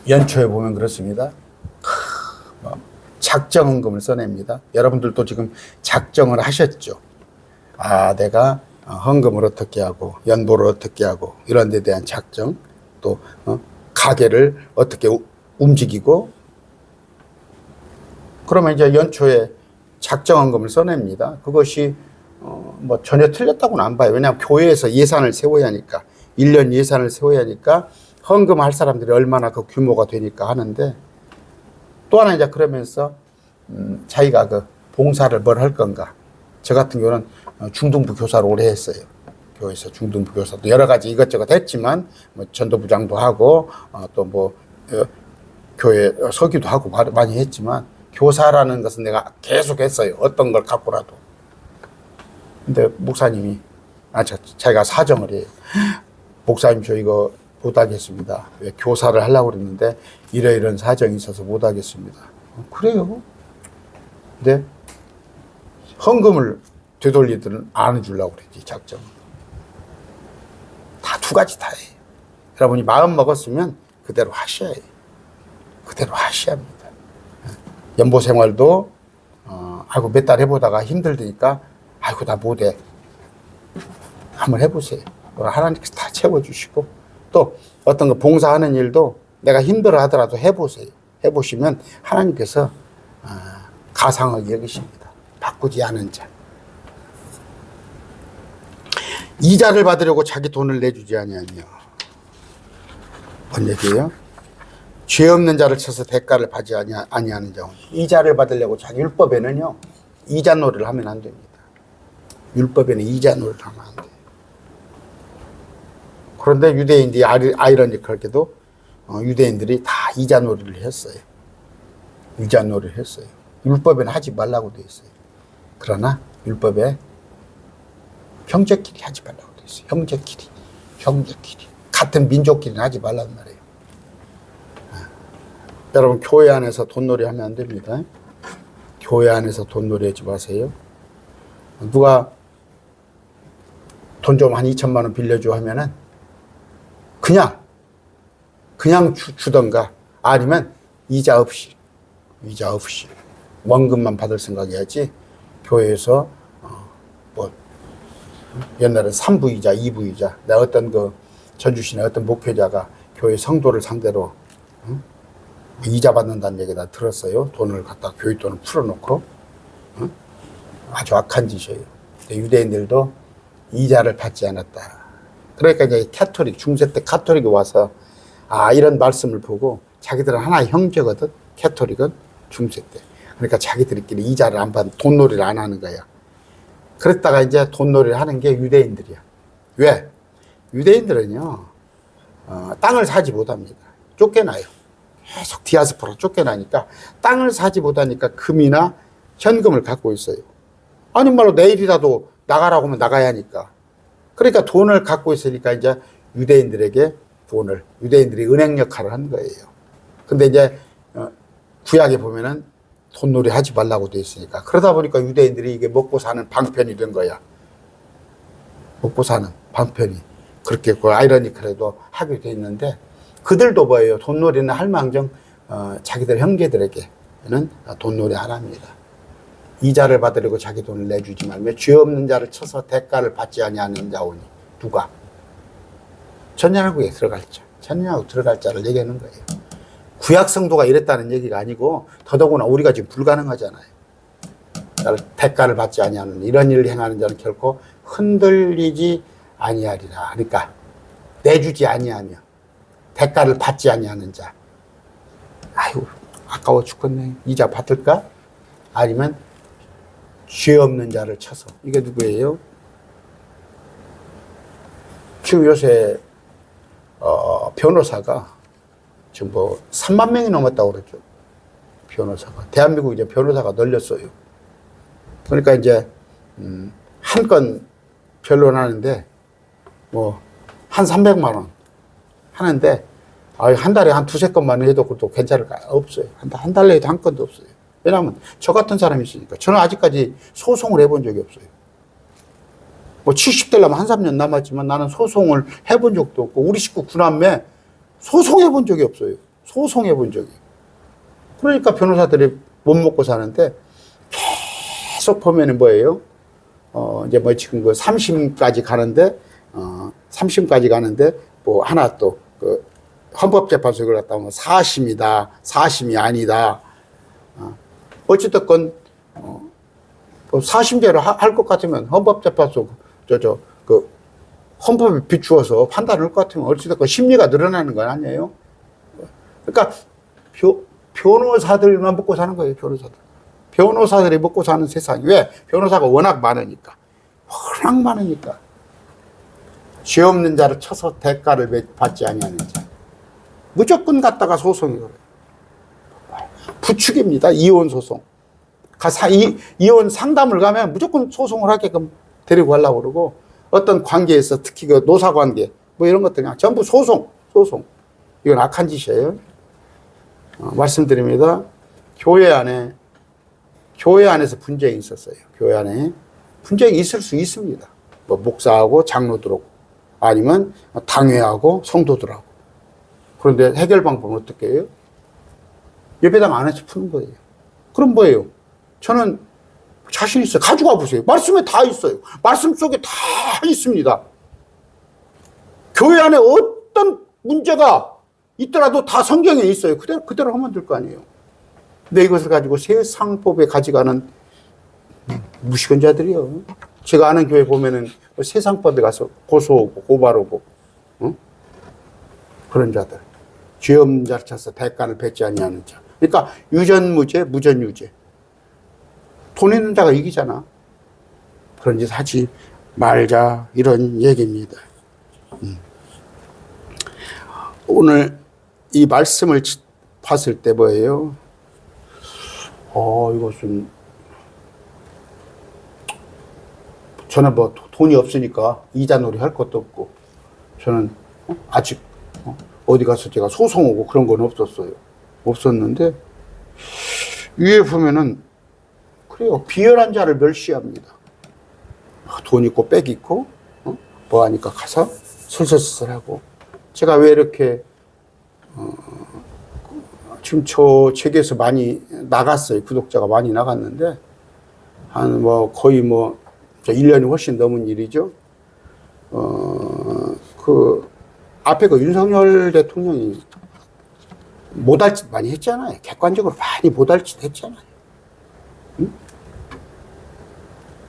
연초에 보면 그렇습니다. 작정헌금을 써냅니다. 여러분들도 지금 작정을 하셨죠. 아, 내가 헌금을 어떻게 하고 연보를 어떻게 하고 이런 데 대한 작정, 또 가게를 어떻게 움직이고, 그러면 이제 연초에 작정헌금을 써냅니다. 그것이 뭐 전혀 틀렸다고는 안 봐요. 왜냐하면 교회에서 예산을 세워야 하니까, 1년 예산을 세워야 하니까 헌금할 사람들이 얼마나 그 규모가 되니까 하는데, 또 하나 이제 그러면서 자기가 그 봉사를 뭘 할 건가. 저 같은 경우는 중등부 교사를 오래 했어요. 교회에서 중등부 교사도 여러 가지 이것저것 했지만, 뭐 전도부장도 하고 또 뭐 교회 서기도 하고 많이 했지만, 교사라는 것은 내가 계속 했어요. 어떤 걸 갖고라도. 근데 목사님이 자기가 사정을 해요. 목사님, 저 이거 못하겠습니다. 왜 교사를 하려고 그랬는데 이런 사정이 있어서 못하겠습니다. 그래요? 근데 헌금을 되돌리들은 안 해주려고 그랬지, 작정. 다 두 가지 다 해요. 여러분이 마음 먹었으면 그대로 하셔야 해요. 그대로 하셔야 합니다. 연보 생활도 아이고 몇 달 해보다가 힘들다니까 아이고 나 못해. 한번 해보세요. 하나님께서 다 채워주시고, 또 어떤 거 봉사하는 일도 내가 힘들어 하더라도 해보세요. 해보시면 하나님께서 가상하게 여기십니다. 바꾸지 않은 자. 이자를 받으려고 자기 돈을 내주지 아니하며. 뭔 얘기예요? 죄 없는 자를 쳐서 대가를 받지 아니하는 자는, 이자를 받으려고 자기, 율법에는요 이자 놀이를 하면 안 됩니다. 율법에는 이자 놀이를 하면 안 돼요. 그런데 유대인들이 아이러니컬하게도 유대인들이 다 이자 놀이를 했어요. 이자 놀이를 했어요. 율법에는 하지 말라고 되어 있어요. 그러나 율법에 형제끼리 하지 말라고 되어 있어요. 형제끼리. 같은 민족끼리는 하지 말라는 말이에요. 여러분, 교회 안에서 돈놀이 하면 안 됩니다. 교회 안에서 돈놀이 하지 마세요. 누가 돈 좀 한 2천만 원 빌려줘 하면은 그냥 주던가, 아니면 이자 없이 원금만 받을 생각해야지, 교회에서 뭐 옛날에 3부이자 2부이자, 내가 어떤 그 전주시내 어떤 목회자가 교회 성도를 상대로 이자 받는다는 얘기 다 들었어요. 돈을 갖다 교회 돈을 풀어놓고. 아주 악한 짓이에요. 유대인들도 이자를 받지 않았다. 그러니까 이제 중세 때 카톨릭이 와서 이런 말씀을 보고, 자기들은 하나의 형제거든. 카톨릭은 중세 때. 그러니까 자기들끼리 이자를 안 받는, 돈놀이를 안 하는 거야. 그랬다가 이제 돈놀이를 하는 게 유대인들이야. 왜? 유대인들은요 땅을 사지 못합니다. 쫓겨나요. 계속 디아스포라 쫓겨나니까 땅을 사지 못하니까 금이나 현금을 갖고 있어요. 아니 말로 내일이라도 나가라고 하면 나가야 하니까. 그러니까 돈을 갖고 있으니까 이제 유대인들이 은행 역할을 한 거예요. 근데 이제 구약에 보면은 돈놀이 하지 말라고 돼 있으니까, 그러다 보니까 유대인들이 이게 먹고 사는 방편이 된 거야. 먹고 사는 방편이 그렇게 아이러니컬해도 하게 돼 있는데, 그들도 뭐예요? 돈놀이는 할망정 자기들 형제들에게는 돈놀이 안 합니다. 이자를 받으려고 자기 돈을 내주지 말며 죄 없는 자를 쳐서 대가를 받지 아니하는 자오니. 누가? 천년왕국에 들어갈 자. 천년왕국 들어갈 자를 얘기하는 거예요. 구약 성도가 이랬다는 얘기가 아니고, 더더구나 우리가 지금 불가능하잖아요. 대가를 받지 아니하는 이런 일을 행하는 자는 결코 흔들리지 아니하리라. 그러니까 내주지 아니하며 대가를 받지 아니하는 자. 아이고 아까워 죽겠네. 이자 받을까? 아니면 죄 없는 자를 쳐서. 이게 누구예요? 지금 요새 변호사가 지금 뭐 3만 명이 넘었다고 그러죠. 변호사가. 대한민국 이제 변호사가 늘렸어요. 그러니까 이제 한 건 변론하는데 뭐 한 300만 원 하는데 한 달에 한 두세 건만 해도 그것도 괜찮을까? 없어요. 한 달 내에도 한 건도 없어요. 왜냐하면 저 같은 사람이 있으니까. 저는 아직까지 소송을 해본 적이 없어요. 뭐 70 되려면 한 3년 남았지만 나는 소송을 해본 적도 없고 우리 식구 9남매 소송해본 적이 없어요. 소송해본 적이. 그러니까 변호사들이 못 먹고 사는데 계속 보면은 뭐예요? 이제 뭐 지금 그 3심까지 가는데 3심까지 가는데 뭐 하나 또 그 헌법재판소에 갔다 오면 4심이다. 4심이 아니다. 어찌됐건 뭐 4심제로 할 것 같으면 헌법재판소 그 헌법에 비추어서 판단할 것 같으면 어찌됐건 심리가 늘어나는 건 아니에요. 그러니까 변호사들만 먹고 사는 거예요. 변호사들. 변호사들이 먹고 사는 세상이. 왜? 변호사가 워낙 많으니까. 워낙 많으니까. 죄 없는 자를 쳐서 대가를 받지 아니하는 자. 무조건 갖다가 소송이 그래요. 부추깁니다. 이혼 소송. 이혼 상담을 가면 무조건 소송을 하게끔 데리고 가려고 그러고 어떤 관계에서 특히 그 노사 관계 뭐 이런 것들 그냥 전부 소송. 이건 악한 짓이에요. 말씀드립니다. 교회 안에서 분쟁이 있었어요. 교회 안에 분쟁이 있을 수 있습니다. 뭐 목사하고 장로들하고 아니면 당회하고 성도들하고. 그런데 해결 방법은 어떻게 해요? 예배당 안에서 푸는 거예요. 그럼 뭐예요? 저는 자신 있어요. 가져가 보세요. 말씀에 다 있어요. 말씀 속에 다 있습니다. 교회 안에 어떤 문제가 있더라도 다 성경에 있어요. 그대로 하면 될 거 아니에요. 근데 이것을 가지고 세상법에 가져가는 무시건자들이요. 제가 아는 교회 보면은 세상법에 가서 고소하고 고발하고 그런 자들. 죄 없는 자를 쳐서 대가를 뱉지 아니하는 자. 그러니까 유전무죄, 무전유죄. 돈 있는 자가 이기잖아. 그런 짓 하지 말자 이런 얘기입니다. 오늘 이 말씀을 봤을 때 뭐예요? 이것은 저는 뭐 돈이 없으니까 이자놀이 할 것도 없고 저는 아직 어디 가서 제가 소송하고 그런 건 없었는데 위에 보면은 그래요. 비열한 자를 멸시합니다. 돈 있고 빽 있고 뭐 하니까 가서 슬슬슬하고. 제가 왜 이렇게 지금 저 책에서 많이 나갔어요. 구독자가 많이 나갔는데 한 뭐 거의 뭐 1년이 훨씬 넘은 일이죠. 그 앞에 그 윤석열 대통령이 못할 짓 많이 했잖아요. 객관적으로 많이 못할 짓 했잖아요. 응?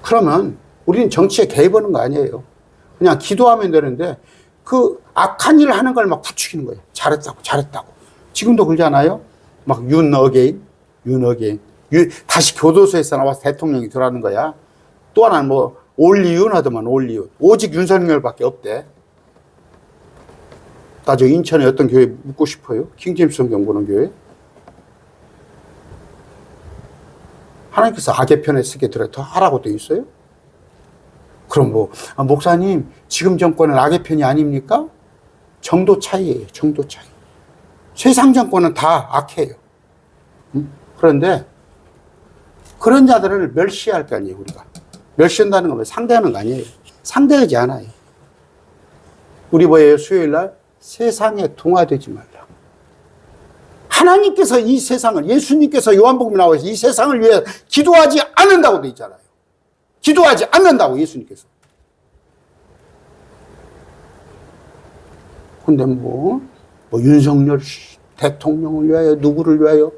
그러면 우리는 정치에 개입하는 거 아니에요. 그냥 기도하면 되는데 그 악한 일을 하는 걸 막 부추기는 거예요. 잘했다고. 지금도 그러잖아요. 막 윤 어게인. 다시 교도소에서 나와서 대통령이 들어가는 거야. 또 하나는 뭐 올리윤 하더만 올리윤. 오직 윤석열밖에 없대. 나 저 인천에 어떤 교회 묻고 싶어요. 킹제임스 성경 보는 교회. 하나님께서 악의 편에 쓰게 들어도 하라고 돼 있어요? 그럼 뭐 목사님 지금 정권은 악의 편이 아닙니까? 정도 차이예요. 정도 차이. 세상 정권은 다 악해요. 그런데 그런 자들을 멸시할 거 아니에요. 우리가. 멸시한다는 건 상대하는 거 아니에요. 상대하지 않아요. 우리 뭐예요? 수요일 날 세상에 동화되지 말라. 하나님께서 이 세상을, 예수님께서 요한복음에 나와서 이 세상을 위해 기도하지 않는다고 돼 있잖아요. 기도하지 않는다고 예수님께서. 근데 뭐 윤석열 대통령을 위하여 누구를 위하여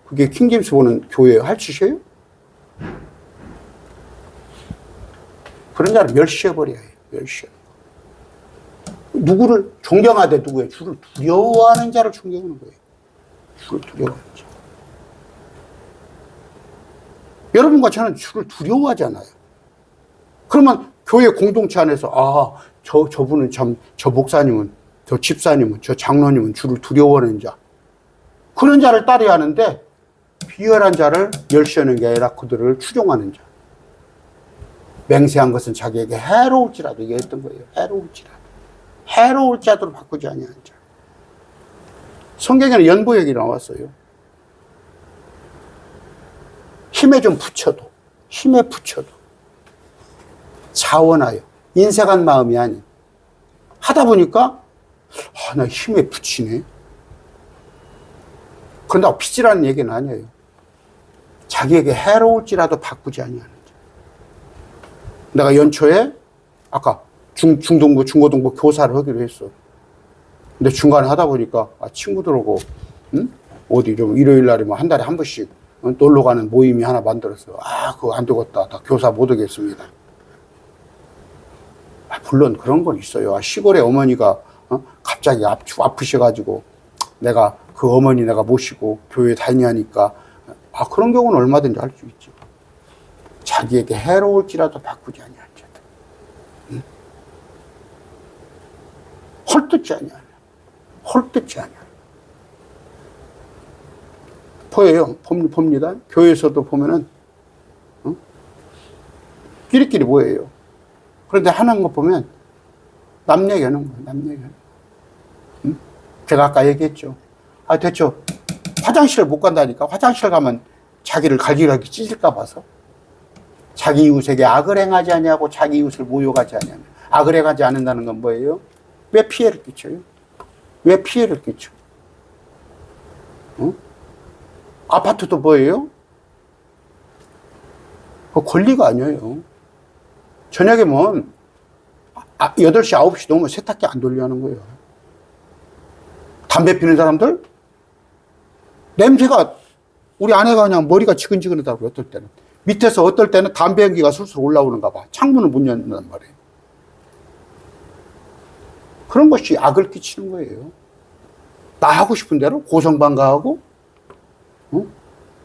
그게 킹제임스 보는 교회에 할 짓이에요? 그런 자를 멸시해버려야 해요. 멸시해. 누구를 존경하되 누구예요? 주를 두려워하는 자를 존경하는 거예요. 주를 두려워하는 자. 여러분과 저는 주를 두려워하잖아요. 그러면 교회 공동체 안에서 저분은 참, 저 목사님은, 저 집사님은, 저 장로님은 주를 두려워하는 자. 그런 자를 따라야 하는데 비열한 자를 멸시하는 게 아니라 그들을 추종하는 자. 맹세한 것은 자기에게 해로울지라도 얘기했던 거예요. 해로울지라도. 해로울 자도로 바꾸지 아니하는 자. 성경에는 연보역이 나왔어요. 힘에 좀 붙여도, 힘에 붙여도 자원하여 인색한 마음이 아닌 하다 보니까 나 힘에 붙이네. 그런다고 빚이라는 얘기는 아니에요. 자기에게 해로울지라도 바꾸지 아니하는 자. 내가 연초에 아까 중등부, 중고등부 교사를 하기로 했어. 근데 중간에 하다 보니까 친구들하고 어디 좀 일요일 날에 뭐 한 달에 한 번씩 놀러 가는 모임이 하나 만들었어. 그거 안 되겠다. 나 교사 못 하겠습니다. 물론 그런 건 있어요. 시골에 어머니가 갑자기 아프셔가지고 내가 그 어머니 내가 모시고 교회 다니니까 그런 경우는 얼마든지 할 수 있지. 자기에게 해로울지라도 바꾸지 아니하는 자들. 헐뜯지 아니하는. 헐뜯지 아니하는. 보여요. 봅니다. 교회에서도 보면은 끼리끼리 모여요. 그런데 하는 거 보면 남 얘기하는 거예요. 남 얘기하는 거. 제가 아까 얘기했죠. 대체 화장실을 못 간다니까. 화장실 가면 자기를 갈기갈기 찢을까 봐서. 자기 이웃에게 악을 행하지 아니하고 자기 이웃을 모욕하지 아니하며. 악을 행하지 않는다는 건 뭐예요? 왜 피해를 끼쳐요? 왜 피해를 끼쳐? 아파트도 뭐예요? 그 권리가 아니에요. 저녁에 뭐 8시, 9시 넘으면 세탁기 안 돌려 하는 거예요. 담배 피는 사람들? 냄새가 우리 아내가 그냥 머리가 지근지근하다고 어떨 때는. 밑에서 어떨 때는 담배 연기가 술술 올라오는가 봐. 창문을 못 연단 말이에요. 그런 것이 악을 끼치는 거예요. 나 하고 싶은 대로 고성방가하고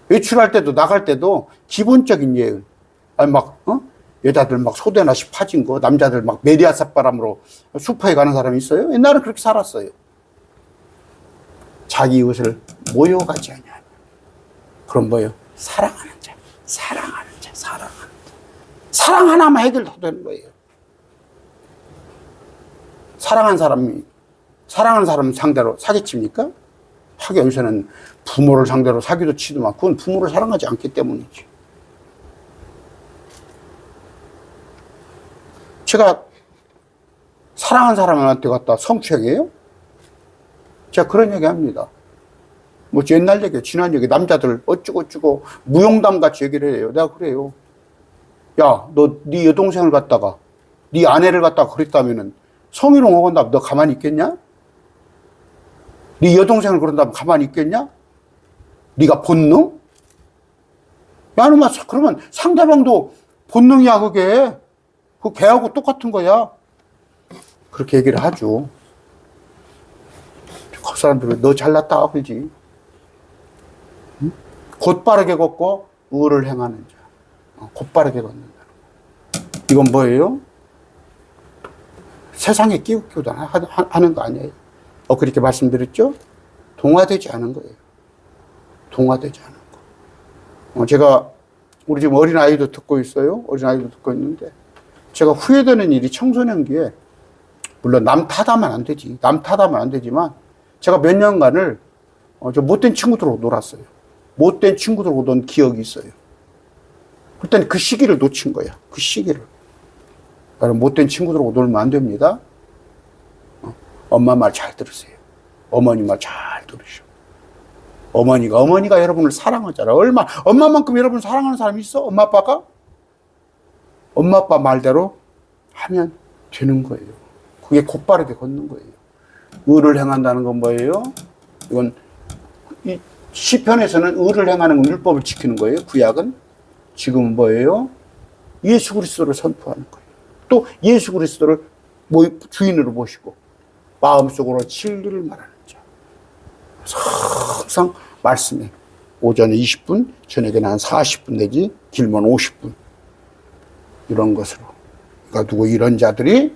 외출할 때도 나갈 때도 기본적인 예은. 여자들 막 소대나시 파진 거, 남자들 막 메리아삭 바람으로 슈퍼에 가는 사람이 있어요? 옛날에 그렇게 살았어요. 자기 이웃을 모욕하지 아니하며. 그럼 뭐예요? 사랑하는 자. 사랑하는 자. 사랑하는 자. 사랑 하나만 해결도 되는 거예요. 사랑하는 사람 상대로 사기칩니까? 하긴 요새는 부모를 상대로 사기도 치더만 그건 부모를 사랑하지 않기 때문이지. 제가 사랑하는 사람한테 갖다 성추행해요? 제가 그런 얘기 합니다. 뭐 옛날 얘기, 지난 얘기, 남자들 어쩌고 무용담 같이 얘기를 해요. 내가 그래요. 야, 너 네 여동생을 갖다가 네 아내를 갖다가 그랬다면은 성희롱 하건다면 너 가만히 있겠냐? 네 여동생을 그런다면 가만히 있겠냐? 네가 본능? 야, 너 그러면 상대방도 본능이야, 그게. 그 걔하고 똑같은 거야. 그렇게 얘기를 하죠. 그 사람들은 너 잘났다 그러지. 응? 곧바르게 걷고 의를 행하는 자. 곧바르게 걷는다. 이건 뭐예요? 세상에 끼우기도 하는 거 아니에요. 그렇게 말씀드렸죠? 동화되지 않은 거예요. 동화되지 않은 거. 제가 우리 지금 어린아이도 듣고 있어요. 어린아이도 듣고 있는데 제가 후회되는 일이 청소년기에 물론 남 탓하면 안 되지. 남 탓하면 안 되지만 제가 몇 년간을 저 못된 친구들하고 놀았어요. 못된 친구들하고 논 기억이 있어요. 그때는 그 시기를 놓친 거야. 그 시기를. 여러분 못된 친구들하고 놀면 안 됩니다. 엄마 말 잘 들으세요. 어머니 말 잘 들으시오. 어머니가 여러분을 사랑하잖아. 엄마만큼 여러분을 사랑하는 사람이 있어? 엄마 아빠가? 엄마 아빠 말대로 하면 되는 거예요. 그게 곧바르게 걷는 거예요. 의를 행한다는 건 뭐예요? 이건 이 시편에서는 의를 행하는 건 율법을 지키는 거예요. 구약은. 지금은 뭐예요? 예수 그리스도를 선포하는 거예요. 또 예수 그리스도를 주인으로 모시고 마음속으로 진리를 말하는 자. 그래서 항상 말씀에 오전에 20분, 저녁에는 한 40분 내지 길면 50분 이런 것으로. 그러니까 누구 이런 자들이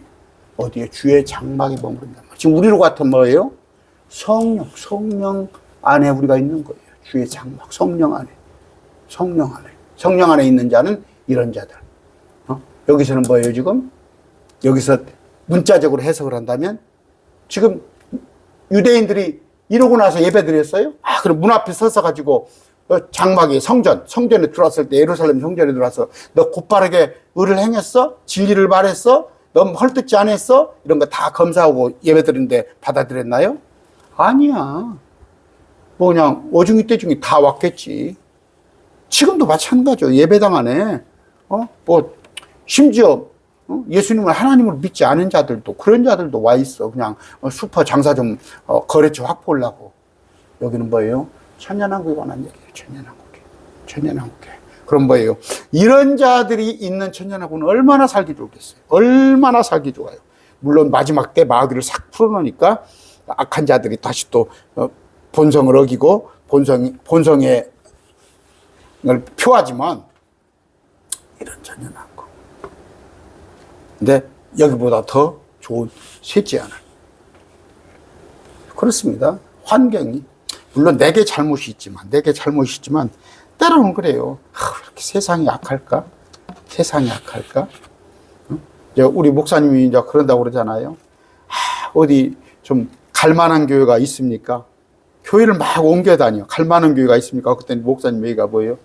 어디에 주의 장막에 머무른단 말이에요. 지금 우리로 같은 뭐예요? 성령 안에 우리가 있는 거예요. 주의 장막, 성령 안에. 성령 안에 있는 자는 이런 자들. 여기서는 뭐예요, 지금? 여기서 문자적으로 해석을 한다면, 지금 유대인들이 이러고 나서 예배 드렸어요? 그럼 문 앞에 서서 가지고, 장막이 성전에 들어왔을 때, 예루살렘 성전에 들어와서, 너 곧바르게 의를 행했어? 진리를 말했어? 너 헐뜯지 않았어? 이런 거 다 검사하고 예배 드리는데 받아들였나요? 아니야. 뭐 그냥 어중이 떼중이 다 왔겠지. 지금도 마찬가지죠. 예배당 안에, 심지어, 예수님을 하나님으로 믿지 않은 자들도, 그런 자들도 와 있어. 그냥 슈퍼 장사 좀, 거래처 확보하려고. 여기는 뭐예요? 천년왕국에 관한 얘기예요. 천년왕국에. 그럼 뭐예요? 이런 자들이 있는 천년왕국은 얼마나 살기 좋겠어요? 얼마나 살기 좋아요. 물론 마지막 때 마귀를 싹 풀어놓으니까 악한 자들이 다시 또 본성을 어기고 본성에 표하지만 이런 천년왕국. 근데 여기보다 더 좋은 셋째 하나. 그렇습니다. 환경이 물론 내게 잘못이 있지만 때로는 그래요. 이렇게 세상이 악할까? 우리 목사님이 이제 그런다고 그러잖아요. 어디 좀 갈만한 교회가 있습니까? 교회를 막 옮겨 다녀. 갈만한 교회가 있습니까? 그때 목사님 얘기가 뭐예요?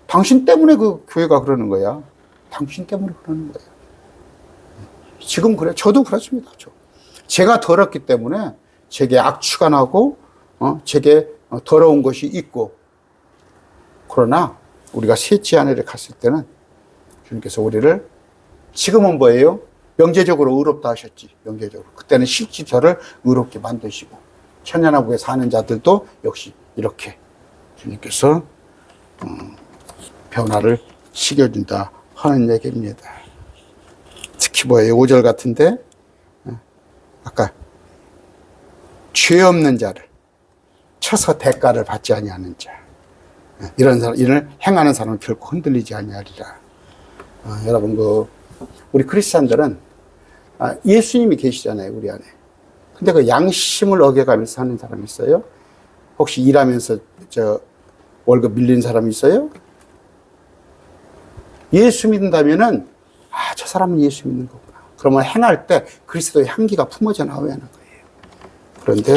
당신 때문에 그 교회가 그러는 거야. 당신 때문에 그러는 거예요. 지금 그래. 저도 그렇습니다. 제가 더럽기 때문에 제게 악취가 나고, 제게 더러운 것이 있고, 그러나 우리가 셋째 하늘에 갔을 때는 주님께서 우리를 지금은 뭐예요? 명제적으로 의롭다 하셨지. 명제적으로. 그때는 실제 저를 의롭게 만드시고 천년왕국에 사는 자들도 역시 이렇게 주님께서 변화를 시켜준다 하는 얘기입니다. 특히 뭐예요? 5절 같은데 아까 죄 없는 자를 쳐서 대가를 받지 아니하는 자, 이런 사람, 이를 행하는 사람은 결코 흔들리지 아니하리라. 여러분, 우리 크리스찬들은 예수님이 계시잖아요, 우리 안에. 근데 그 양심을 어겨가면서 사는 사람이 있어요? 혹시 일하면서 월급 밀린 사람이 있어요? 예수 믿는다면은 저 사람은 예수 믿는 거구나. 그러면 행할 때 그리스도의 향기가 품어져 나와야 하는 거예요. 그런데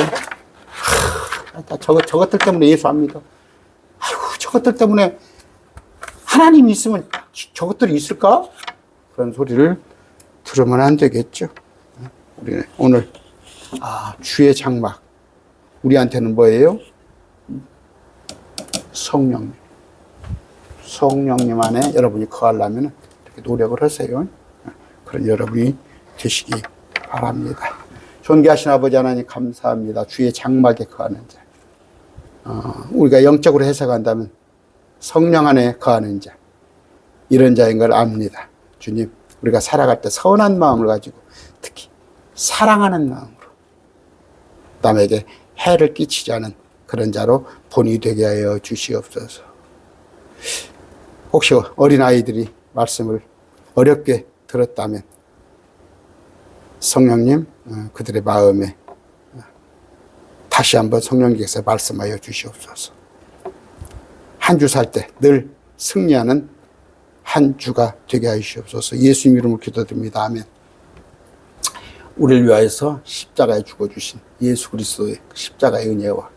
저것들 때문에 예수 안 믿어. 아이고, 저것들 때문에 하나님이 있으면 저것들이 있을까? 그런 소리를 들으면 안 되겠죠. 우리는 오늘 주의 장막, 우리한테는 뭐예요? 성령님 안에 여러분이 거하려면 이렇게 노력을 하세요. 그런 여러분이 되시기 바랍니다. 존귀하신 아버지 하나님 감사합니다. 주의 장막에 거하는 자. 우리가 영적으로 해석한다면 성령 안에 거하는 자, 이런 자인 걸 압니다. 주님, 우리가 살아갈 때 선한 마음을 가지고 특히 사랑하는 마음으로 남에게 해를 끼치지 않은 그런 자로 본이 되게 하여 주시옵소서. 혹시 어린아이들이 말씀을 어렵게 들었다면 성령님, 그들의 마음에 다시 한번 성령님께서 말씀하여 주시옵소서. 한 주 살 때 늘 승리하는 한 주가 되게 하시옵소서. 예수님 이름으로 기도드립니다. 아멘. 우리를 위하여서 십자가에 죽어주신 예수 그리스도의 십자가의 은혜와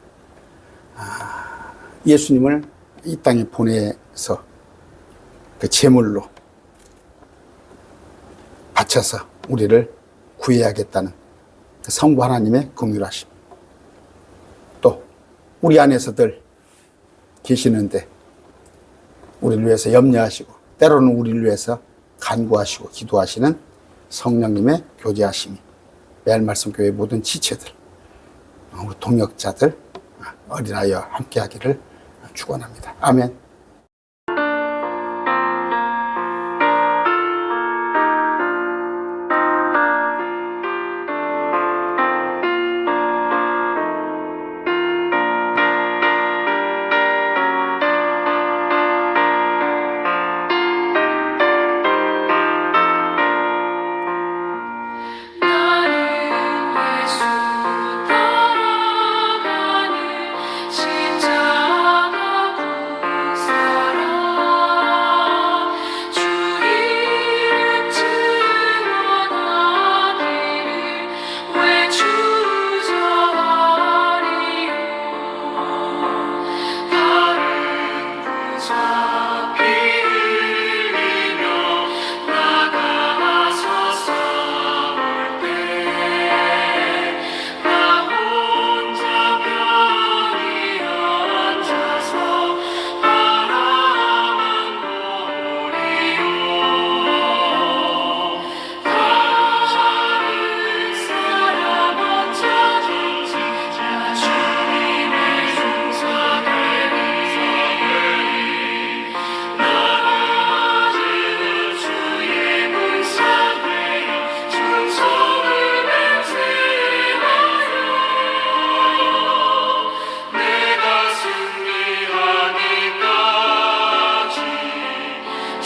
예수님을 이 땅에 보내서 그 제물로 바쳐서 우리를 구해야겠다는 그 성부 하나님의 긍휼하심, 또 우리 안에서들 계시는데 우리를 위해서 염려하시고 때로는 우리를 위해서 간구하시고 기도하시는 성령님의 교제하심이 매일 말씀 교회 모든 지체들, 우리 동역자들, 어린아이와 함께하기를 축원합니다. 아멘.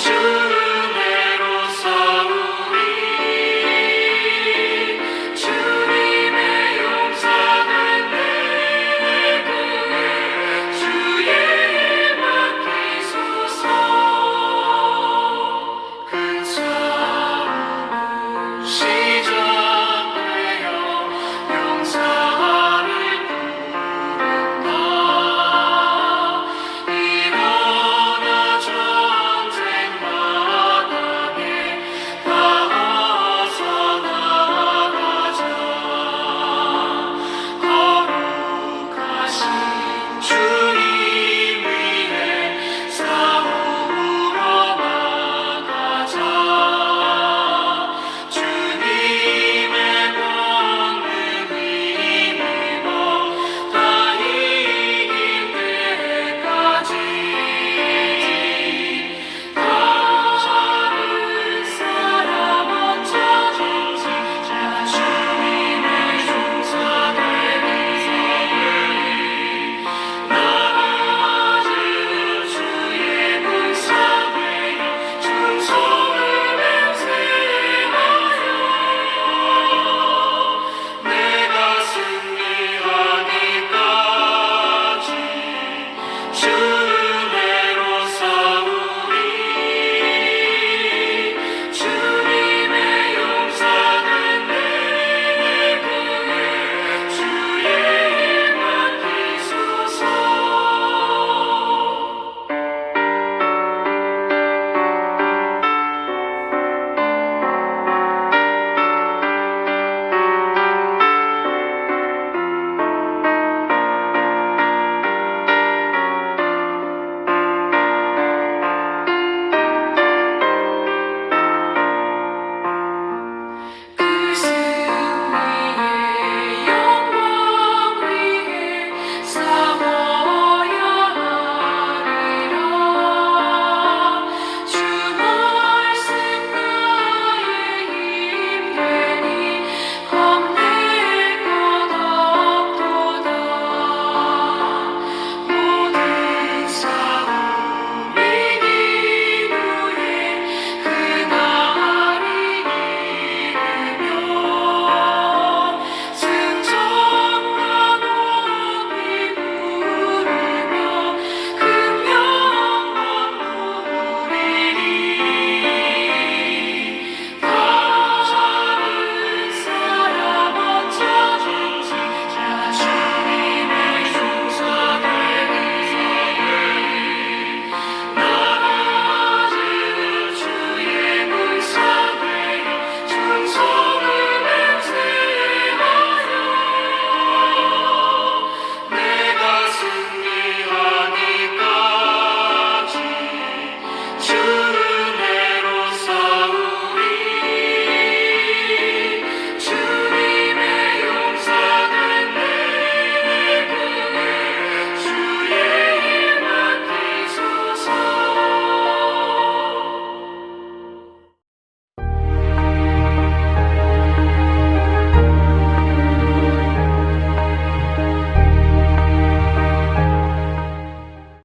주